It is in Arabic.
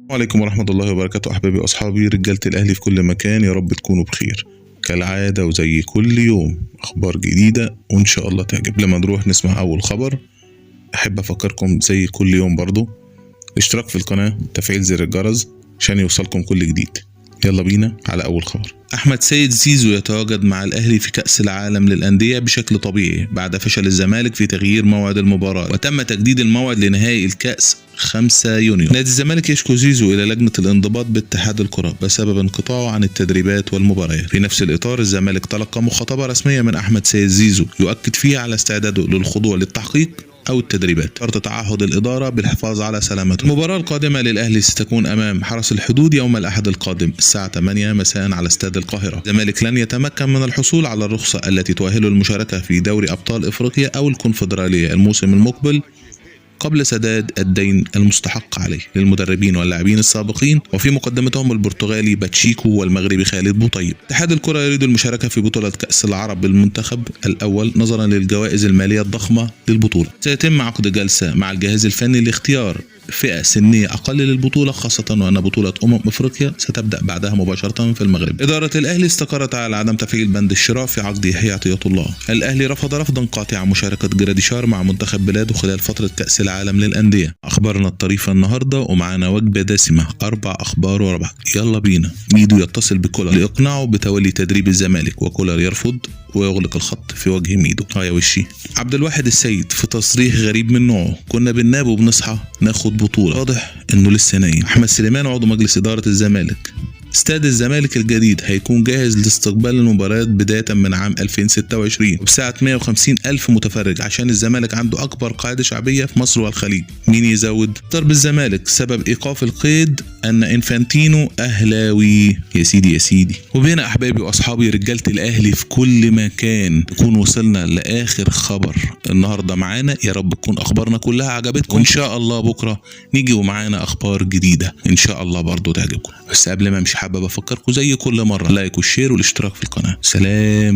وعليكم ورحمة الله وبركاته. أحبابي وأصحابي رجالة الأهلي في كل مكان، يا رب تكونوا بخير كالعادة وزي كل يوم. أخبار جديدة وإن شاء الله تعجب. لما نروح نسمع أول خبر، أحب أفكركم زي كل يوم برضو الاشتراك في القناة، تفعيل زر الجرس عشان يوصلكم كل جديد. يلا بينا على أول خبر. أحمد سيد زيزو يتواجد مع الأهلي في كأس العالم للأندية بشكل طبيعي بعد فشل الزمالك في تغيير موعد المباراة، وتم تجديد الموعد لنهائي الكأس 5 يونيو. نادي الزمالك يشكو زيزو إلى لجنة الانضباط باتحاد الكرة بسبب انقطاعه عن التدريبات والمباريات. في نفس الإطار الزمالك تلقى مخاطبة رسمية من أحمد سيد زيزو يؤكد فيها على استعداده للخضوع للتحقيق أو التدريبات شرط تعهد الإدارة بالحفاظ على سلامته. المباراة القادمة للأهلي ستكون أمام حرس الحدود يوم الأحد القادم الساعة 8 مساء على استاد القاهرة. الزمالك لن يتمكن من الحصول على الرخصة التي تؤهله المشاركة في دوري أبطال إفريقيا أو الكونفدرالية الموسم المقبل قبل سداد الدين المستحق عليه للمدربين واللاعبين السابقين، وفي مقدمتهم البرتغالي باتشيكو والمغربي خالد بوطيب. اتحاد الكرة يريد المشاركة في بطولة كأس العرب بالمنتخب الأول نظرا للجوائز المالية الضخمة للبطولة. سيتم عقد جلسة مع الجهاز الفني لاختيار فئة سنية أقل للبطولة، خاصة وأن بطولة أفريقيا ستبدأ بعدها مباشرة في المغرب. إدارة الأهلي استقرت على عدم تفعيل بند الشراء في عقد يحيى عطية الله. الأهلي رفض رفضا قاطعا مشاركة جراديشار مع منتخب بلاده خلال فترة كأس العالم للأندية. أخبارنا الطريفة النهاردة ومعانا وجبة دسمة، 4 أخبار ورا بعض. يلا بينا. ميدو يتصل بكولر لإقناعه بتولي تدريب الزمالك، وكولر يرفض ويغلق الخط في وجه ميدو. يا وشي. عبد الواحد السيد في تصريح غريب من نوعه، كنا بننام وبنصحى ناخد بطولة، واضح انه لسه نايم. احمد سليمان عضو مجلس إدارة الزمالك، استاد الزمالك الجديد هيكون جاهز لاستقبال المباريات بداية من عام 2026 وبسعة 150 ألف متفرج، عشان الزمالك عنده أكبر قاعدة شعبية في مصر والخليج. مين يزود؟ ضرب الزمالك سبب إيقاف القيد أن إنفانتينو أهلاوي. يا سيدي يا سيدي. وبهنا أحبابي وأصحابي رجالة الأهلي في كل مكان نكون وصلنا لآخر خبر النهاردة معانا. يا رب تكون أخبارنا كلها عجبتكم، وإن شاء الله بكرة نيجي ومعانا أخبار جديدة إن شاء الله برضو تعجبكم. بس قبل ما أمشي حابب أفكركم زي كل مرة لايك والشير والاشتراك في القناة. سلام.